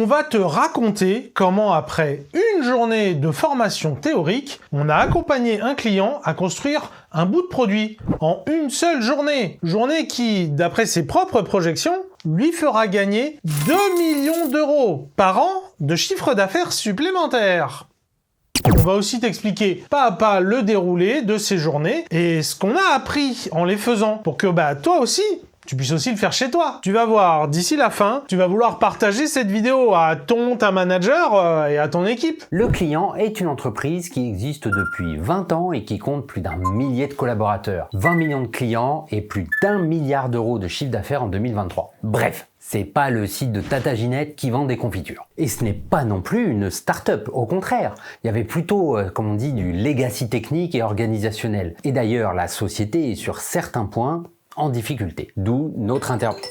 on va te raconter comment après une journée de formation théorique, on a accompagné un client à construire un bout de produit en une seule journée. Journée qui, d'après ses propres projections, lui fera gagner 2 millions d'euros par an de chiffre d'affaires supplémentaire. On va aussi t'expliquer pas à pas le déroulé de ces journées et ce qu'on a appris en les faisant pour que toi aussi, tu puisses aussi le faire chez toi. Tu vas voir, d'ici la fin, tu vas vouloir partager cette vidéo à ta manager et à ton équipe. Le client est une entreprise qui existe depuis 20 ans et qui compte plus d'1 millier de collaborateurs, 20 millions de clients et plus d'1 milliard d'euros de chiffre d'affaires en 2023. Bref, c'est pas le site de Tata Ginette qui vend des confitures. Et ce n'est pas non plus une start-up, au contraire. Il y avait plutôt, comme on dit, du legacy technique et organisationnel. Et d'ailleurs, la société est sur certains points en difficulté. D'où notre intervention.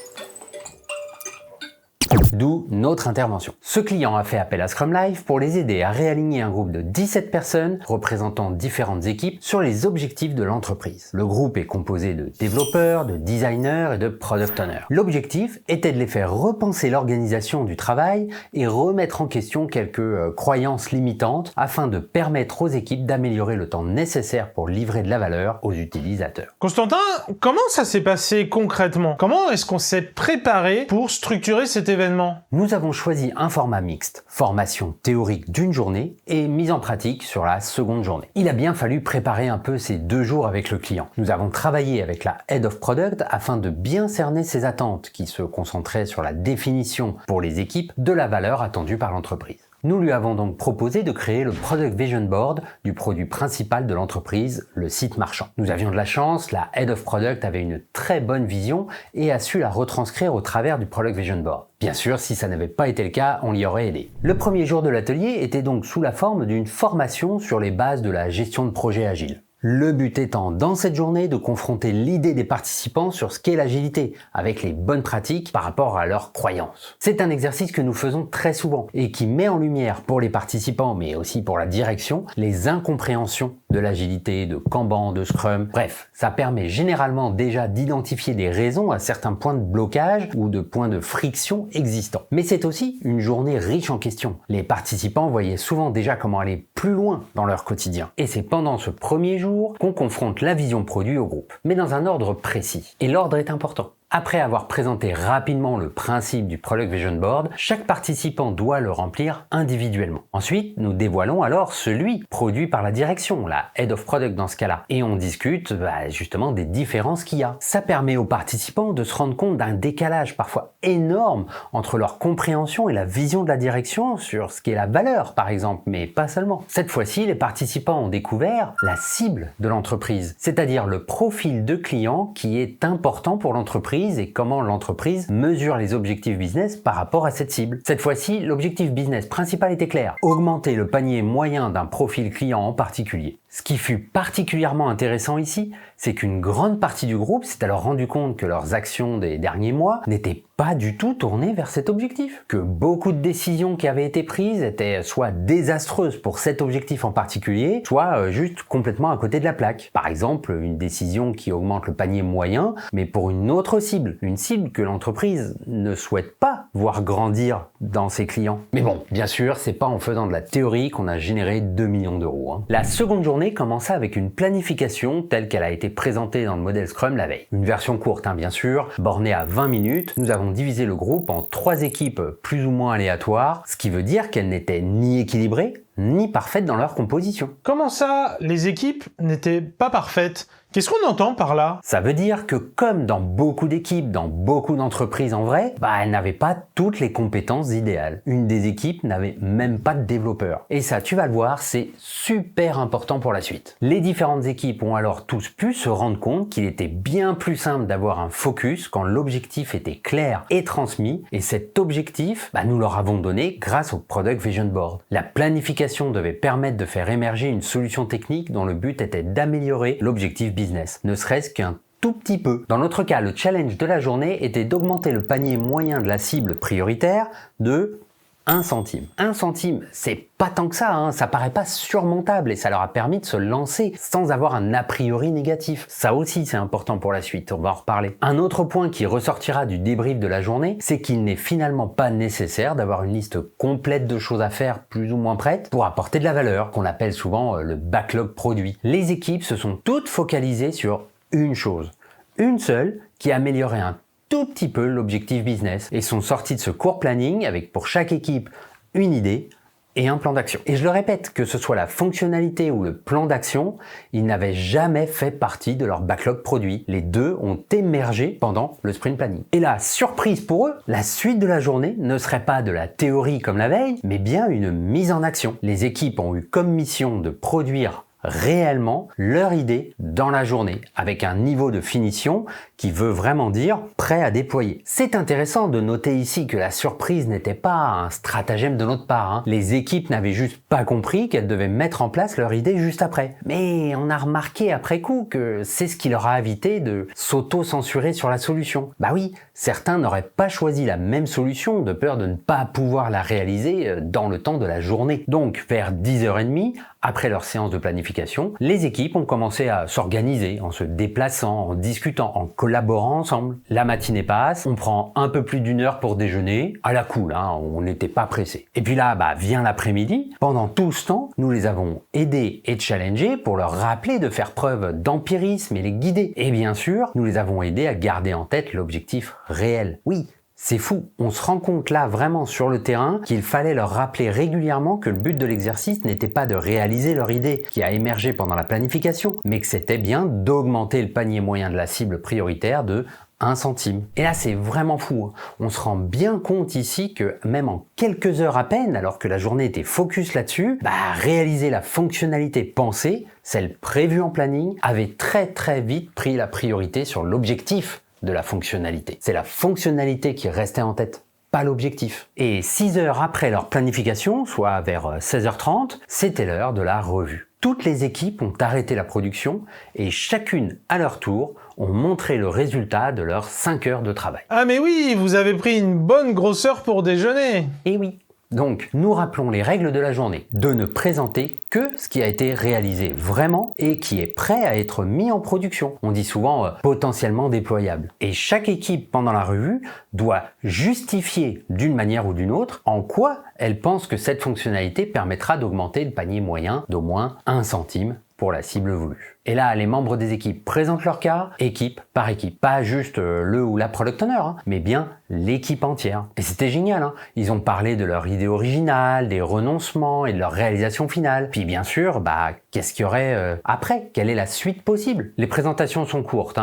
Ce client a fait appel à Scrum Life pour les aider à réaligner un groupe de 17 personnes représentant différentes équipes sur les objectifs de l'entreprise. Le groupe est composé de développeurs, de designers et de product owners. L'objectif était de les faire repenser l'organisation du travail et remettre en question quelques croyances limitantes afin de permettre aux équipes d'améliorer le temps nécessaire pour livrer de la valeur aux utilisateurs. Constantin, comment ça s'est passé concrètement? Comment est-ce qu'on s'est préparé pour structurer cet événement? Nous avons choisi un format mixte, formation théorique d'une journée et mise en pratique sur la seconde journée. Il a bien fallu préparer un peu ces 2 jours avec le client. Nous avons travaillé avec la Head of Product afin de bien cerner ses attentes qui se concentraient sur la définition pour les équipes de la valeur attendue par l'entreprise. Nous lui avons donc proposé de créer le Product Vision Board du produit principal de l'entreprise, le site marchand. Nous avions de la chance, la Head of Product avait une très bonne vision et a su la retranscrire au travers du Product Vision Board. Bien sûr, si ça n'avait pas été le cas, on l'y aurait aidé. Le premier jour de l'atelier était donc sous la forme d'une formation sur les bases de la gestion de projet agile. Le but étant, dans cette journée, de confronter l'idée des participants sur ce qu'est l'agilité, avec les bonnes pratiques par rapport à leurs croyances. C'est un exercice que nous faisons très souvent et qui met en lumière pour les participants, mais aussi pour la direction, les incompréhensions de l'agilité, de Kanban, de Scrum. Bref, ça permet généralement déjà d'identifier des raisons à certains points de blocage ou de points de friction existants. Mais c'est aussi une journée riche en questions. Les participants voyaient souvent déjà comment aller plus loin dans leur quotidien. Et c'est pendant ce premier jour qu'on confronte la vision produit au groupe, mais dans un ordre précis. Et l'ordre est important. Après avoir présenté rapidement le principe du Product Vision Board, chaque participant doit le remplir individuellement. Ensuite, nous dévoilons alors celui produit par la direction, la Head of Product dans ce cas-là. Et on discute justement des différences qu'il y a. Ça permet aux participants de se rendre compte d'un décalage parfois énorme entre leur compréhension et la vision de la direction sur ce qu'est la valeur, par exemple, mais pas seulement. Cette fois-ci, les participants ont découvert la cible de l'entreprise, c'est-à-dire le profil de client qui est important pour l'entreprise et comment l'entreprise mesure les objectifs business par rapport à cette cible. Cette fois-ci, l'objectif business principal était clair, augmenter le panier moyen d'un profil client en particulier. Ce qui fut particulièrement intéressant ici, c'est qu'une grande partie du groupe s'est alors rendu compte que leurs actions des derniers mois n'étaient pas du tout tournées vers cet objectif. Que beaucoup de décisions qui avaient été prises étaient soit désastreuses pour cet objectif en particulier, soit juste complètement à côté de la plaque. Par exemple, une décision qui augmente le panier moyen, mais pour une autre cible. Une cible que l'entreprise ne souhaite pas voir grandir dans ses clients. Mais bon, bien sûr, c'est pas en faisant de la théorie qu'on a généré 2 millions d'euros. La seconde journée commença avec une planification telle qu'elle a été présentée dans le modèle Scrum la veille. Une version courte, bien sûr, bornée à 20 minutes. Nous avons divisé le groupe en 3 équipes plus ou moins aléatoires, ce qui veut dire qu'elles n'étaient ni équilibrées, ni parfaites dans leur composition. Comment ça, les équipes n'étaient pas parfaites? Qu'est-ce qu'on entend par là? Ça veut dire que comme dans beaucoup d'équipes, dans beaucoup d'entreprises en vrai, elles n'avaient pas toutes les compétences idéales. Une des équipes n'avait même pas de développeur. Et ça, tu vas le voir, c'est super important pour la suite. Les différentes équipes ont alors tous pu se rendre compte qu'il était bien plus simple d'avoir un focus quand l'objectif était clair et transmis. Et cet objectif, nous leur avons donné grâce au Product Vision Board. La planification devait permettre de faire émerger une solution technique dont le but était d'améliorer l'objectif business, ne serait-ce qu'un tout petit peu. Dans notre cas, le challenge de la journée était d'augmenter le panier moyen de la cible prioritaire de 1 centime. 1 centime, c'est pas tant que ça, hein. Ça paraît pas surmontable et ça leur a permis de se lancer sans avoir un a priori négatif. Ça aussi c'est important pour la suite, on va en reparler. Un autre point qui ressortira du débrief de la journée, c'est qu'il n'est finalement pas nécessaire d'avoir une liste complète de choses à faire plus ou moins prêtes pour apporter de la valeur, qu'on appelle souvent le backlog produit. Les équipes se sont toutes focalisées sur une chose, une seule, qui améliorait un tout petit peu l'objectif business et sont sortis de ce court planning avec pour chaque équipe une idée et un plan d'action. Et je le répète, que ce soit la fonctionnalité ou le plan d'action, ils n'avaient jamais fait partie de leur backlog produit. Les deux ont émergé pendant le sprint planning. Et la surprise pour eux, la suite de la journée ne serait pas de la théorie comme la veille, mais bien une mise en action. Les équipes ont eu comme mission de produire réellement leur idée dans la journée, avec un niveau de finition qui veut vraiment dire prêt à déployer. C'est intéressant de noter ici que la surprise n'était pas un stratagème de notre part, hein. Les équipes n'avaient juste pas compris qu'elles devaient mettre en place leur idée juste après. Mais on a remarqué après coup que c'est ce qui leur a évité de s'auto-censurer sur la solution. Bah oui, certains n'auraient pas choisi la même solution de peur de ne pas pouvoir la réaliser dans le temps de la journée. Donc vers 10h30, après leur séance de planification, les équipes ont commencé à s'organiser en se déplaçant, en discutant, en collaborant ensemble. La matinée passe, on prend un peu plus d'1 heure pour déjeuner, à la cool, hein, on n'était pas pressé. Et puis là, vient l'après-midi. Pendant tout ce temps, nous les avons aidés et challengés pour leur rappeler de faire preuve d'empirisme et les guider. Et bien sûr, nous les avons aidés à garder en tête l'objectif réel. Oui, c'est fou, on se rend compte là vraiment sur le terrain qu'il fallait leur rappeler régulièrement que le but de l'exercice n'était pas de réaliser leur idée qui a émergé pendant la planification, mais que c'était bien d'augmenter le panier moyen de la cible prioritaire de 1 centime. Et là c'est vraiment fou, hein. On se rend bien compte ici que même en quelques heures à peine, alors que la journée était focus là-dessus, réaliser la fonctionnalité pensée, celle prévue en planning, avait très vite pris la priorité sur l'objectif de la fonctionnalité. C'est la fonctionnalité qui restait en tête, pas l'objectif. Et 6 heures après leur planification, soit vers 16h30, c'était l'heure de la revue. Toutes les équipes ont arrêté la production et chacune à leur tour ont montré le résultat de leurs 5 heures de travail. Ah mais oui, vous avez pris une bonne grosseur pour déjeuner. Et oui. Donc, nous rappelons les règles de la journée, de ne présenter que ce qui a été réalisé vraiment et qui est prêt à être mis en production. On dit souvent potentiellement déployable. Et chaque équipe pendant la revue doit justifier d'une manière ou d'une autre en quoi elle pense que cette fonctionnalité permettra d'augmenter le panier moyen d'au moins 1 centime pour la cible voulue. Et là, les membres des équipes présentent leur cas, équipe par équipe. Pas juste le ou la product owner, hein, mais bien l'équipe entière. Et c'était génial, hein. Ils ont parlé de leur idée originale, des renoncements et de leur réalisation finale. Puis bien sûr, qu'est-ce qu'il y aurait après? Quelle est la suite possible? Les présentations sont courtes,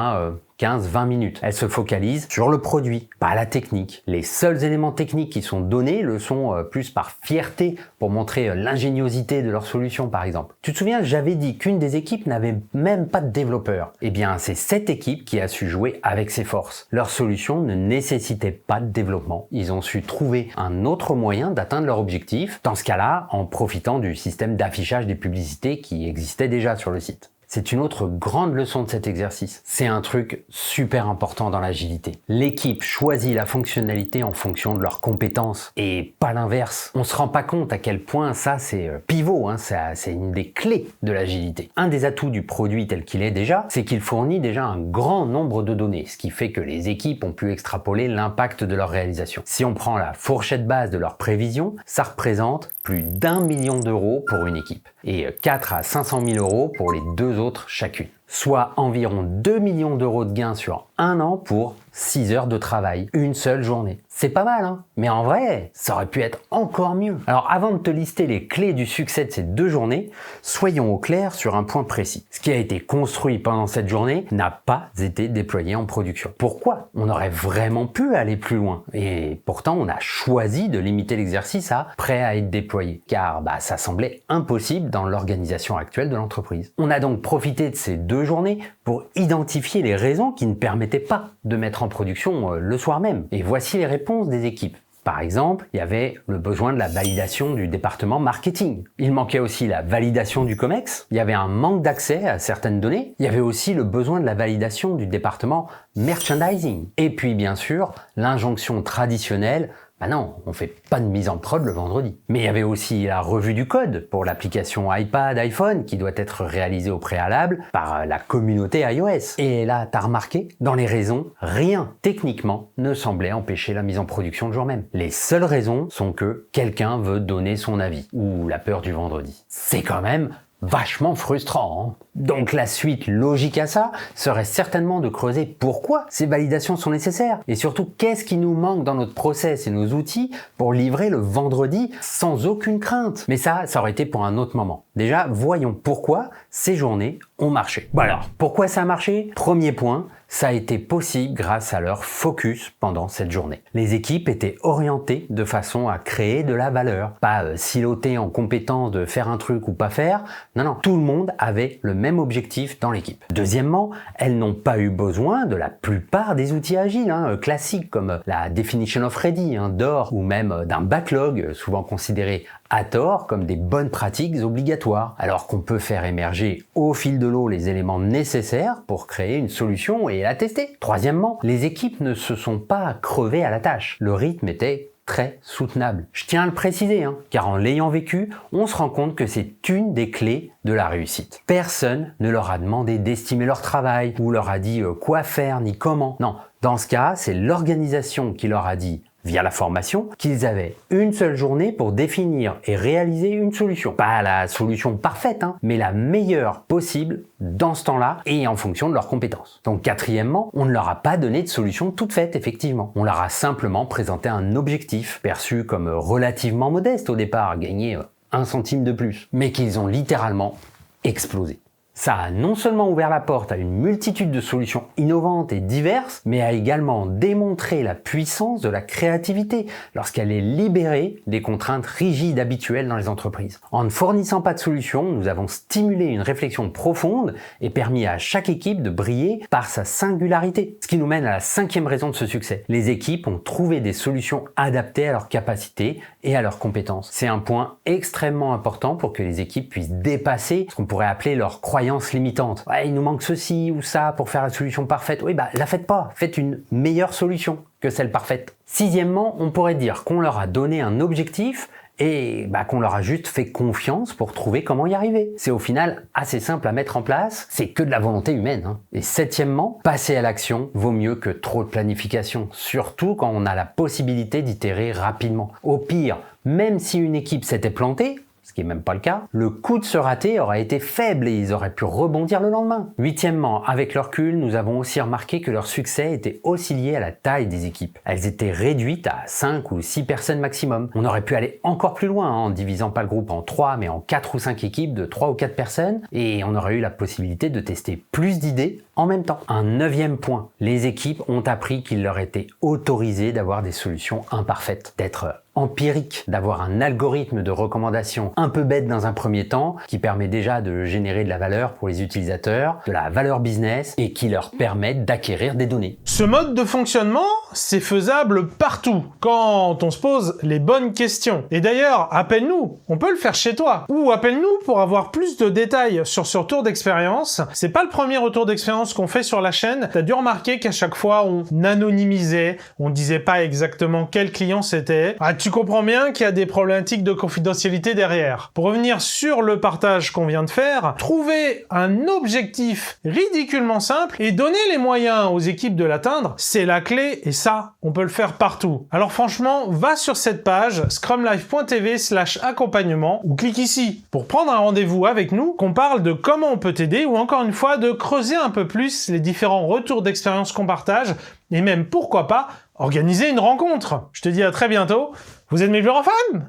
15-20 minutes. Elles se focalisent sur le produit, pas la technique. Les seuls éléments techniques qui sont donnés le sont plus par fierté pour montrer l'ingéniosité de leur solution, par exemple. Tu te souviens, j'avais dit qu'une des équipes n'avait même pas de développeur. Eh bien, c'est cette équipe qui a su jouer avec ses forces. Leur solution ne nécessitait pas de développement. Ils ont su trouver un autre moyen d'atteindre leur objectif, dans ce cas-là, en profitant du système d'affichage des publicités qui existait déjà sur le site. C'est une autre grande leçon de cet exercice. C'est un truc super important dans l'agilité. L'équipe choisit la fonctionnalité en fonction de leurs compétences et pas l'inverse. On se rend pas compte à quel point ça c'est pivot, c'est une des clés de l'agilité. Un des atouts du produit tel qu'il est déjà, c'est qu'il fournit déjà un grand nombre de données, ce qui fait que les équipes ont pu extrapoler l'impact de leur réalisation. Si on prend la fourchette basse de leurs prévisions, ça représente plus d'1 million d'euros pour une équipe et 4 à 500 000 euros pour les deux autres chacune. Soit environ 2 millions d'euros de gains sur 1 an pour 6 heures de travail, une seule journée. C'est pas mal, hein? Mais en vrai, ça aurait pu être encore mieux. Alors avant de te lister les clés du succès de ces 2 journées, soyons au clair sur un point précis. Ce qui a été construit pendant cette journée n'a pas été déployé en production. Pourquoi? On aurait vraiment pu aller plus loin. Et pourtant, on a choisi de limiter l'exercice à prêt à être déployé. Car ça semblait impossible dans l'organisation actuelle de l'entreprise. On a donc profité de ces 2 journées pour identifier les raisons qui ne permettaient pas de mettre en production le soir même. Et voici les réponses des équipes. Par exemple, il y avait le besoin de la validation du département marketing. Il manquait aussi la validation du COMEX. Il y avait un manque d'accès à certaines données. Il y avait aussi le besoin de la validation du département merchandising. Et puis, bien sûr, l'injonction traditionnelle Bah non, on fait pas de mise en prod le vendredi. Mais il y avait aussi la revue du code pour l'application iPad, iPhone qui doit être réalisée au préalable par la communauté iOS. Et là, t'as remarqué, dans les raisons, rien techniquement ne semblait empêcher la mise en production le jour même. Les seules raisons sont que quelqu'un veut donner son avis ou la peur du vendredi. C'est quand même vachement frustrant, hein. Donc la suite logique à ça serait certainement de creuser pourquoi ces validations sont nécessaires et surtout qu'est-ce qui nous manque dans notre process et nos outils pour livrer le vendredi sans aucune crainte. Mais ça aurait été pour un autre moment. Déjà, voyons pourquoi ces journées ont marché. Bon alors, pourquoi ça a marché? Premier point, ça a été possible grâce à leur focus pendant cette journée. Les équipes étaient orientées de façon à créer de la valeur, pas silotées en compétence de faire un truc ou pas faire. Non, tout le monde avait le même objectif dans l'équipe. Deuxièmement, elles n'ont pas eu besoin de la plupart des outils agiles, classiques comme la Definition of Ready, DOR, ou même d'un backlog, souvent considéré à tort comme des bonnes pratiques obligatoires, alors qu'on peut faire émerger au fil de l'eau les éléments nécessaires pour créer une solution et la tester. Troisièmement, les équipes ne se sont pas crevées à la tâche. Le rythme était très soutenable. Je tiens à le préciser, car en l'ayant vécu, on se rend compte que c'est une des clés de la réussite. Personne ne leur a demandé d'estimer leur travail ou leur a dit quoi faire ni comment. Non, dans ce cas, c'est l'organisation qui leur a dit via la formation, qu'ils avaient une seule journée pour définir et réaliser une solution. Pas la solution parfaite, mais la meilleure possible dans ce temps-là et en fonction de leurs compétences. Donc quatrièmement, on ne leur a pas donné de solution toute faite, effectivement. On leur a simplement présenté un objectif perçu comme relativement modeste au départ, gagner 1 centime de plus, mais qu'ils ont littéralement explosé. Ça a non seulement ouvert la porte à une multitude de solutions innovantes et diverses, mais a également démontré la puissance de la créativité lorsqu'elle est libérée des contraintes rigides habituelles dans les entreprises. En ne fournissant pas de solutions, nous avons stimulé une réflexion profonde et permis à chaque équipe de briller par sa singularité. Ce qui nous mène à la 5e raison de ce succès. Les équipes ont trouvé des solutions adaptées à leurs capacités et à leurs compétences. C'est un point extrêmement important pour que les équipes puissent dépasser ce qu'on pourrait appeler leurs croyances limitantes. Ouais, il nous manque ceci ou ça pour faire la solution parfaite. Oui, la faites pas. Faites une meilleure solution que celle parfaite. 6e, on pourrait dire qu'on leur a donné un objectif et qu'on leur a juste fait confiance pour trouver comment y arriver. C'est au final assez simple à mettre en place, c'est que de la volonté humaine. Et 7e, passer à l'action vaut mieux que trop de planification, surtout quand on a la possibilité d'itérer rapidement. Au pire, même si une équipe s'était plantée, ce qui n'est même pas le cas, le coût de ce raté aurait été faible et ils auraient pu rebondir le lendemain. 8e, avec le recul, nous avons aussi remarqué que leur succès était aussi lié à la taille des équipes. Elles étaient réduites à 5 ou 6 personnes maximum. On aurait pu aller encore plus loin en divisant pas le groupe en 3 mais en 4 ou 5 équipes de 3 ou 4 personnes et on aurait eu la possibilité de tester plus d'idées en même temps. Un 9e point, les équipes ont appris qu'il leur était autorisé d'avoir des solutions imparfaites, d'être empirique, d'avoir un algorithme de recommandation un peu bête dans un premier temps, qui permet déjà de générer de la valeur pour les utilisateurs, de la valeur business, et qui leur permet d'acquérir des données. Ce mode de fonctionnement, c'est faisable partout, quand on se pose les bonnes questions. Et d'ailleurs, appelle-nous, on peut le faire chez toi. Ou appelle-nous pour avoir plus de détails sur ce retour d'expérience. C'est pas le premier retour d'expérience qu'on fait sur la chaîne. T'as dû remarquer qu'à chaque fois, on anonymisait, on disait pas exactement quel client c'était. Tu comprends bien qu'il y a des problématiques de confidentialité derrière. Pour revenir sur le partage qu'on vient de faire, trouver un objectif ridiculement simple et donner les moyens aux équipes de l'atteindre, c'est la clé et ça, on peut le faire partout. Alors franchement, va sur cette page scrumlife.tv/accompagnement ou clique ici pour prendre un rendez-vous avec nous, qu'on parle de comment on peut t'aider ou encore une fois de creuser un peu plus les différents retours d'expérience qu'on partage et même pourquoi pas organiser une rencontre. Je te dis à très bientôt. Vous êtes mes plus grands fans ?